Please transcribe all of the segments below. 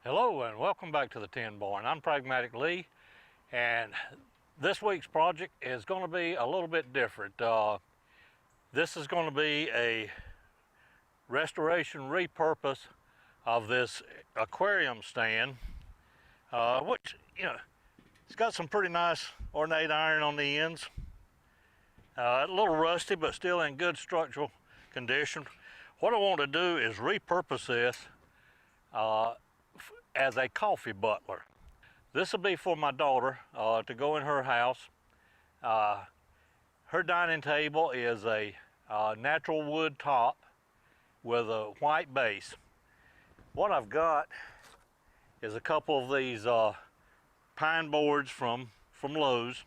Hello and welcome back to the Tin Barn. I'm Pragmatic Lee, and this week's project is going to be a little bit different. This is going to be a restoration repurpose of this aquarium stand, which, it's got some pretty nice ornate iron on the ends. A little rusty, but still in good structural condition. What I want to do is repurpose this as a coffee butler. This will be for my daughter to go in her house. Her dining table is a natural wood top with a white base. What I've got is a couple of these pine boards from Lowe's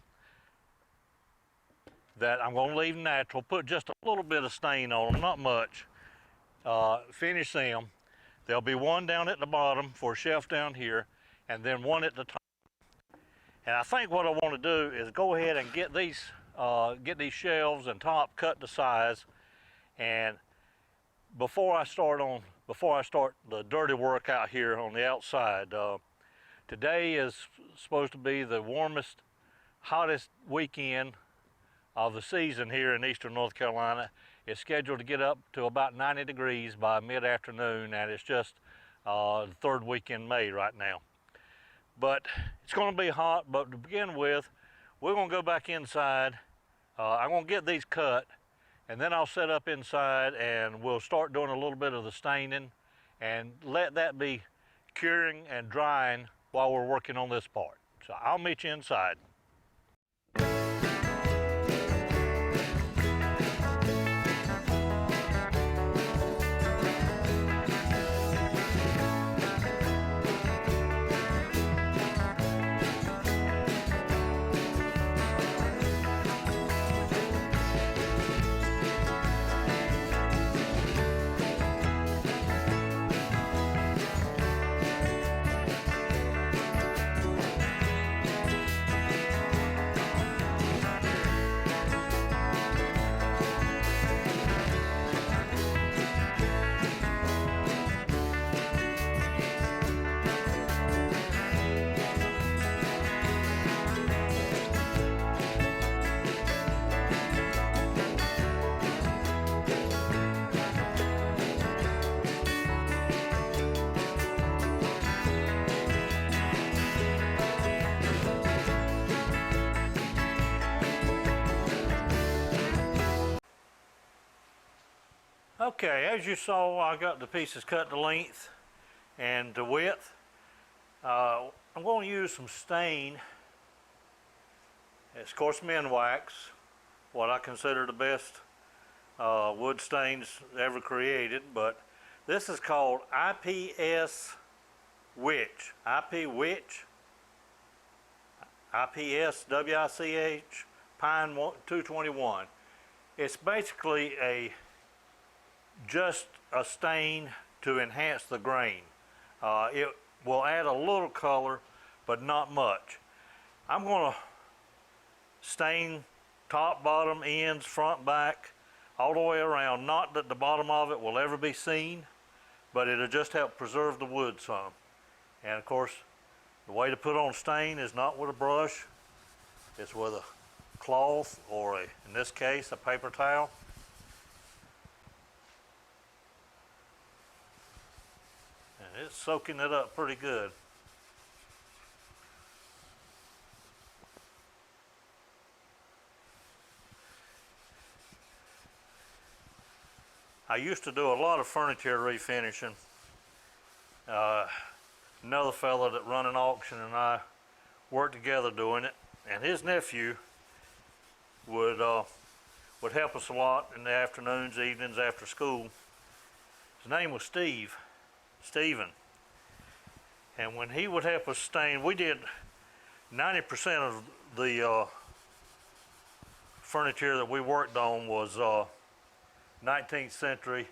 that I'm going to leave natural, put just a little bit of stain on them, not much. Finish them. There'll be one down at the bottom for a shelf down here, and then one at the top. And I think what I want to do is go ahead and get these shelves and top cut to size. And before I start the dirty work out here on the outside, today is supposed to be the warmest, hottest weekend of the season here in eastern North Carolina. It's scheduled to get up to about 90 degrees by mid-afternoon, and it's just the third week in May right now. But it's going to be hot, but to begin with, we're going to go back inside. I'm going to get these cut, and then I'll set up inside and we'll start doing a little bit of the staining and let that be curing and drying while we're working on this part. So I'll meet you inside. Okay, as you saw, I got the pieces cut to length and to width. I'm going to use some stain. It's coarse men wax, what I consider the best wood stains ever created, but this is called IPS Witch. IPS WICH Pine 221. It's basically just a stain to enhance the grain. It will add a little color, but not much. I'm going to stain top, bottom, ends, front, back, all the way around. Not that the bottom of it will ever be seen, but it'll just help preserve the wood some. And of course, the way to put on stain is not with a brush, it's with a cloth or in this case, a paper towel. And it's soaking it up pretty good. I used to do a lot of furniture refinishing. Another fella that run an auction and I worked together doing it, and his nephew would help us a lot in the afternoons, evenings after school. His name was Stephen. And when he would help us stain, we did 90% of the furniture that we worked on was 19th century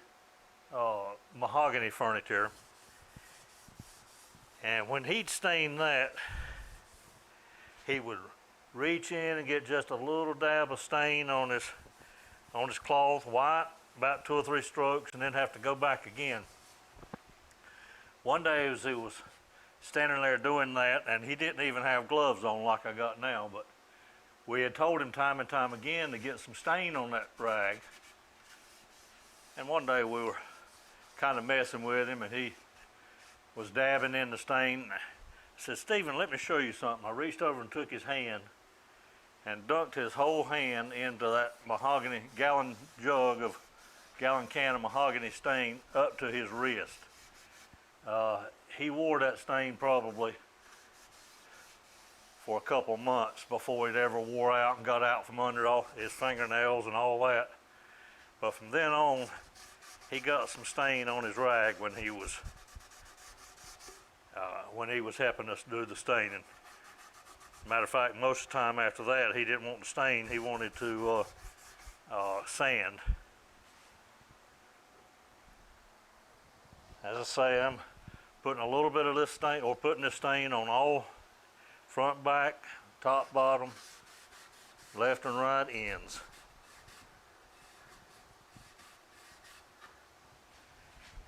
mahogany furniture. And when he'd stain that, he would reach in and get just a little dab of stain on his cloth, white, about 2 or 3 strokes, and then have to go back again. One day as he was standing there doing that, and he didn't even have gloves on like I got now, but we had told him time and time again to get some stain on that rag. And one day we were kind of messing with him, and he was dabbing in the stain. I said, Stephen, let me show you something. I reached over and took his hand and dunked his whole hand into that mahogany gallon can of mahogany stain up to his wrist. He wore that stain probably for a couple months before it ever wore out and got out from under all his fingernails and all that. But from then on, he got some stain on his rag when he was helping us do the staining. Matter of fact, most of the time after that, he didn't want to stain. He wanted to sand. As I say, I'm putting a little bit of this stain, or putting this stain on all front, back, top, bottom, left and right ends.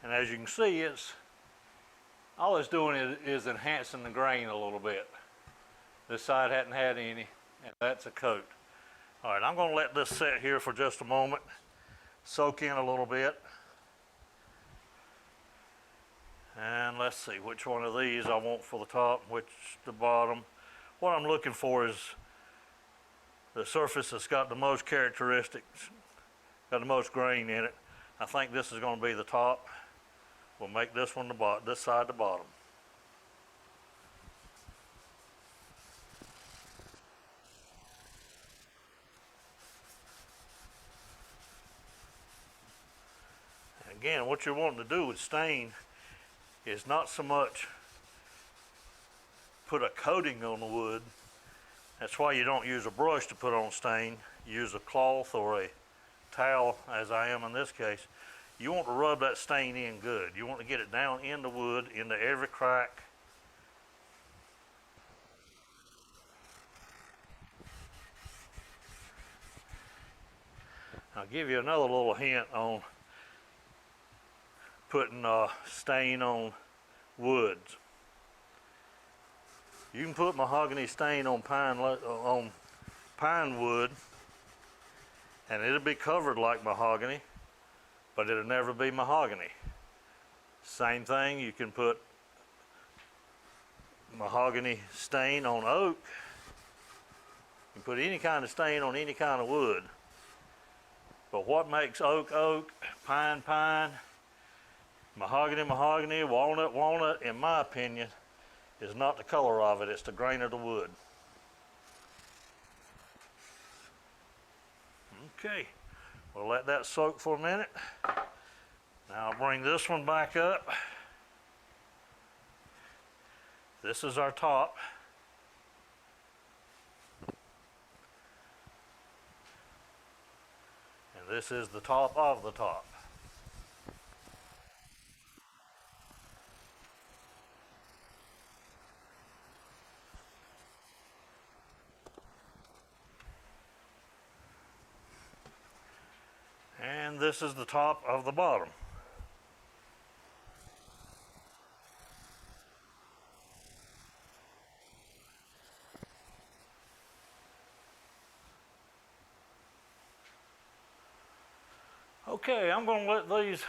And as you can see, all it's doing is enhancing the grain a little bit. This side hadn't had any, and that's a coat. All right, I'm going to let this sit here for just a moment, soak in a little bit. And let's see which one of these I want for the top, which the bottom. What I'm looking for is the surface that's got the most characteristics, got the most grain in it. I think this is going to be the top. We'll make this one the bottom, this side the bottom. And again, what you're wanting to do with stain is not so much put a coating on the wood. That's why you don't use a brush to put on stain. You use a cloth or a towel, as I am in this case. You want to rub that stain in good. You want to get it down in the wood, into every crack. I'll give you another little hint on putting stain on woods. You can put mahogany stain on pine wood, and it'll be covered like mahogany, but it'll never be mahogany. Same thing, you can put mahogany stain on oak. You can put any kind of stain on any kind of wood. But what makes oak oak, pine pine, mahogany mahogany, walnut walnut, in my opinion, is not the color of it, it's the grain of the wood. Okay, we'll let that soak for a minute. Now I'll bring this one back up. This is our top. And this is the top of the top. And this is the top of the bottom. Okay, I'm going to let these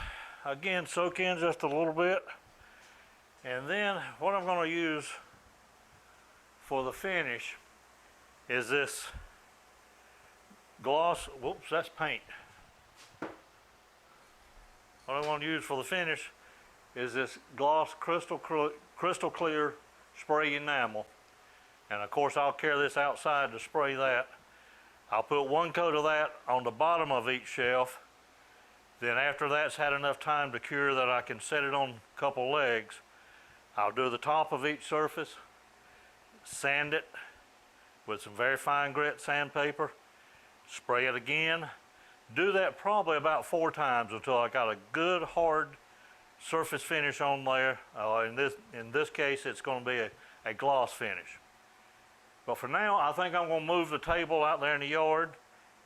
again soak in just a little bit. And then what I'm going to use for the finish is this gloss. Whoops, that's paint. What I want to use for the finish is this gloss crystal clear spray enamel. And of course I'll carry this outside to spray that. I'll put one coat of that on the bottom of each shelf. Then after that's had enough time to cure that I can set it on a couple legs, I'll do the top of each surface, sand it with some very fine grit sandpaper, spray it again. Do that probably about 4 times until I got a good hard surface finish on there. In this case, it's going to be a gloss finish. But for now, I think I'm going to move the table out there in the yard,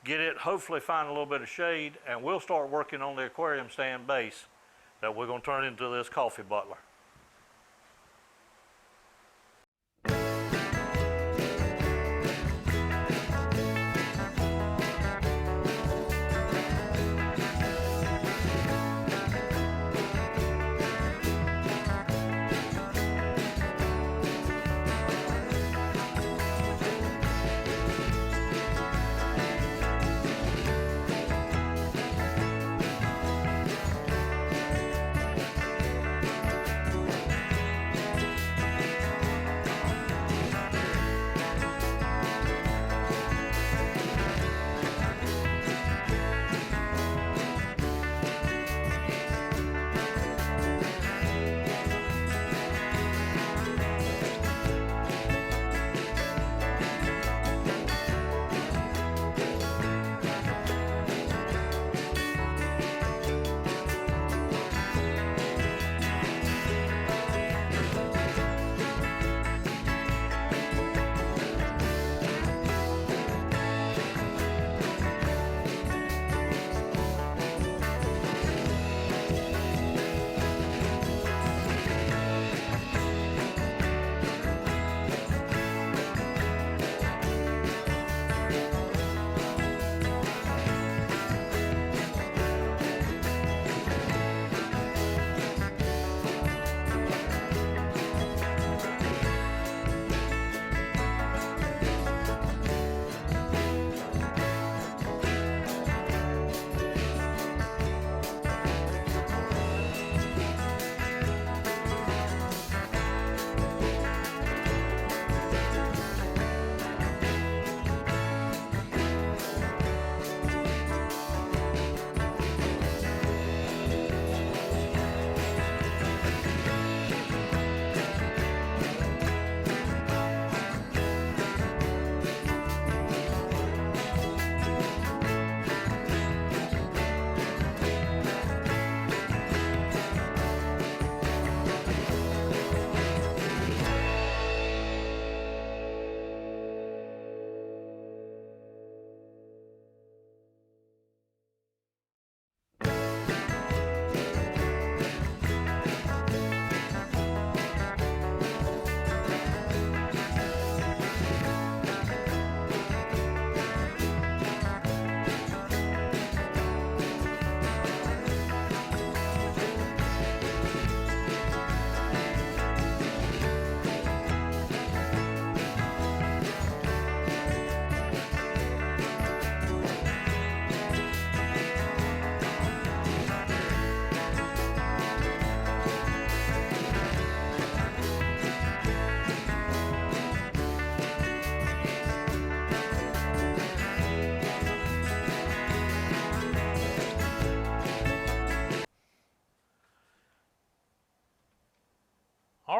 get it, hopefully find a little bit of shade, and we'll start working on the aquarium stand base that we're going to turn into this coffee butler.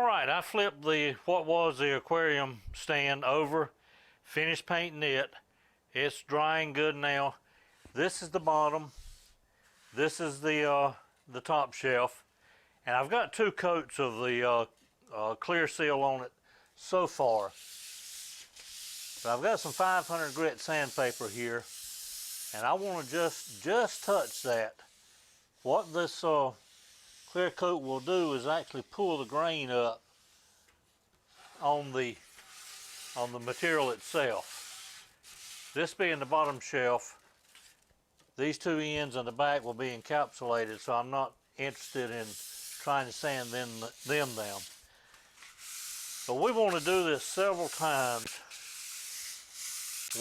All right, I flipped what was the aquarium stand over, finished painting it. It's drying good now. This is the bottom. This is the top shelf, and I've got 2 coats of the clear seal on it so far. But I've got some 500 grit sandpaper here, and I want to just touch that. What this clear coat will do is actually pull the grain up on the material itself. This being the bottom shelf, these 2 ends and the back will be encapsulated, so I'm not interested in trying to sand them down. But we want to do this several times.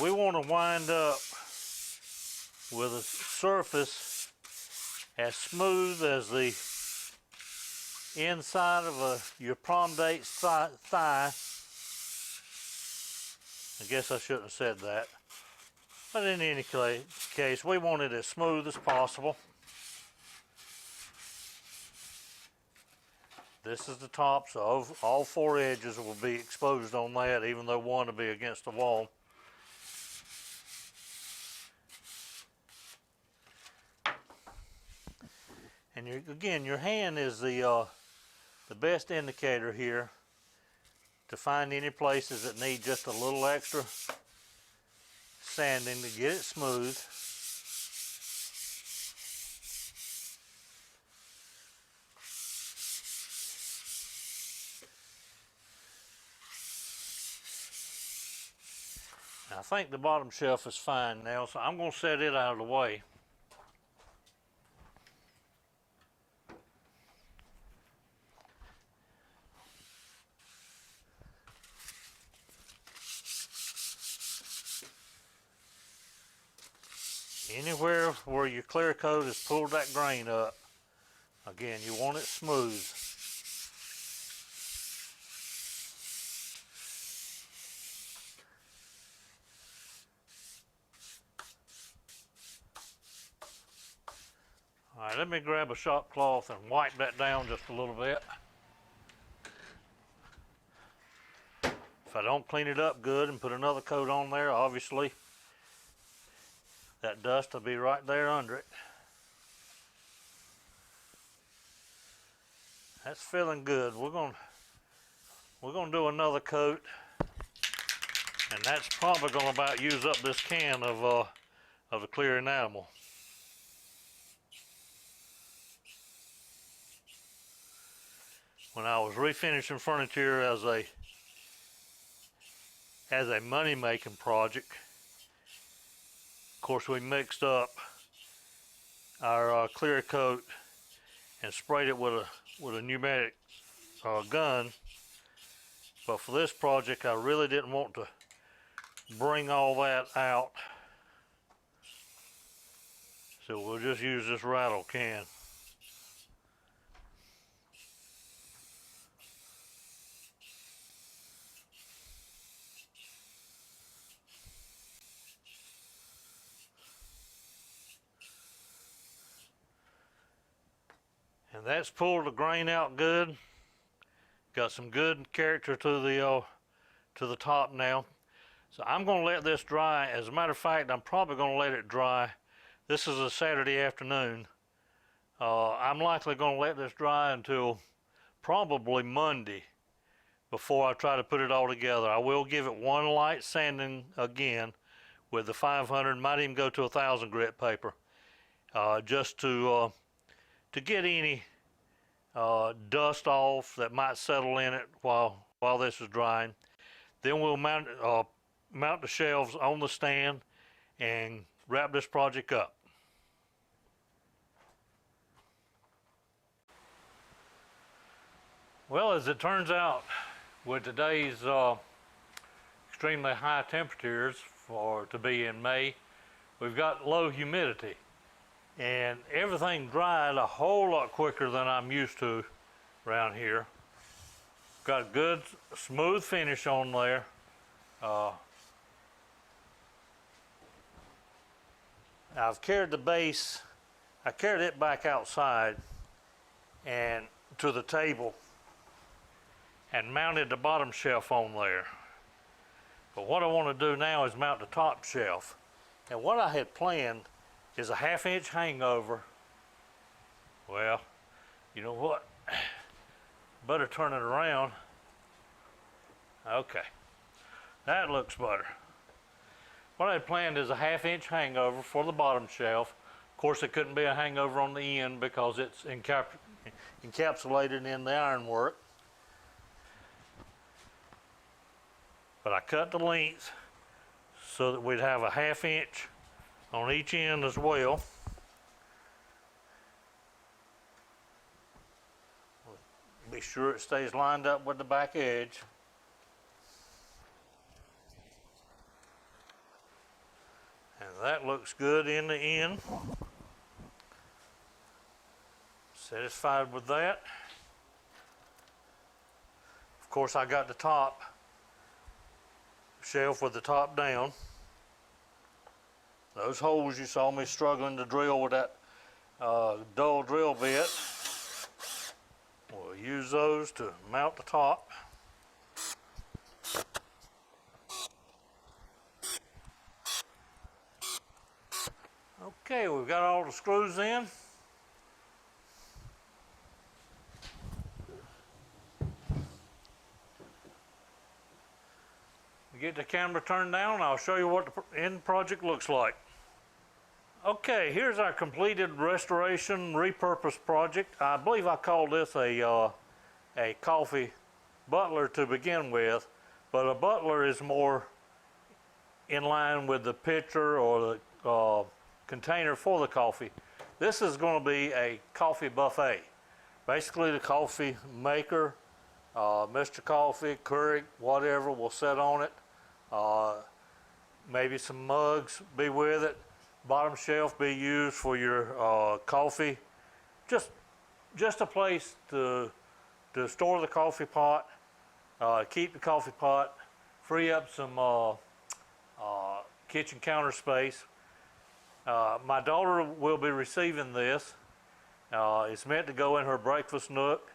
We want to wind up with a surface as smooth as the inside of your prom date's thigh. I guess I shouldn't have said that. But in any case, we want it as smooth as possible. This is the top, so all 4 edges will be exposed on that, even though one will be against the wall. And again, your hand is the best indicator here to find any places that need just a little extra sanding to get it smooth. I think the bottom shelf is fine now, so I'm going to set it out of the way. Anywhere where your clear coat has pulled that grain up, again, you want it smooth. All right, let me grab a shop cloth and wipe that down just a little bit. If I don't clean it up good and put another coat on there, obviously that dust will be right there under it. That's feeling good. We're gonna do another coat, and that's probably gonna about use up this can of the clear enamel. When I was refinishing furniture as a money-making project, of course, we mixed up our clear coat and sprayed it with a pneumatic gun. But for this project, I really didn't want to bring all that out, so we'll just use this rattle can. And that's pulled the grain out good. Got some good character to the top now. So I'm going to let this dry. As a matter of fact, I'm probably going to let it dry. This is a Saturday afternoon. I'm likely going to let this dry until probably Monday before I try to put it all together. I will give it one light sanding again with the 500, might even go to 1,000 grit paper, just to get any dust off that might settle in it while this is drying. Then we'll mount the shelves on the stand and wrap this project up. Well, as it turns out, with today's extremely high temperatures to be in May, we've got low humidity. And everything dried a whole lot quicker than I'm used to around here. Got a good smooth finish on there. I've carried the base, I carried it back outside and to the table, and mounted the bottom shelf on there. But what I want to do now is mount the top shelf. And what I had planned is a 1/2 inch hangover. Well, you know what? Better turn it around. Okay, that looks better. What I had planned is a 1/2 inch hangover for the bottom shelf. Of course, it couldn't be a hangover on the end because it's encapsulated in the ironwork. But I cut the length so that we'd have a 1/2 inch on each end as well. Be sure it stays lined up with the back edge. And that looks good in the end. Satisfied with that. Of course, I got the top shelf with the top down. Those holes you saw me struggling to drill with that dull drill bit, we'll use those to mount the top. Okay, we've got all the screws in. Get the camera turned down and I'll show you what the end project looks like. Okay, here's our completed restoration repurpose project. I believe I called this a coffee butler to begin with, but a butler is more in line with the pitcher or the container for the coffee. This is going to be a coffee buffet. Basically, the coffee maker, Mr. Coffee, Keurig, whatever will sit on it. Maybe some mugs be with it. Bottom shelf be used for your coffee. Just a place to store the coffee pot, keep the coffee pot, free up some kitchen counter space. My daughter will be receiving this. It's meant to go in her breakfast nook,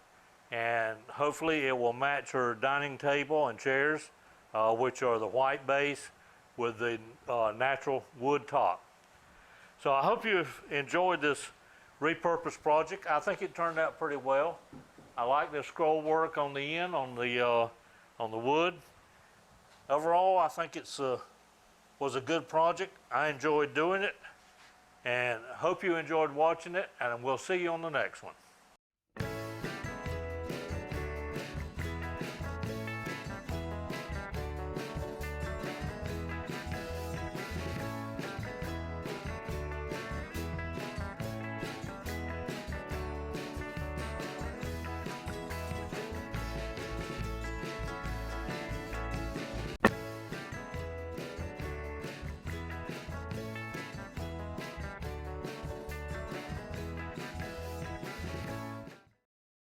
and hopefully it will match her dining table and chairs, which are the white base with the natural wood top. So I hope you've enjoyed this repurpose project. I think it turned out pretty well. I like the scroll work on the end on the wood. Overall, I think it's was a good project. I enjoyed doing it, and hope you enjoyed watching it, and we'll see you on the next one.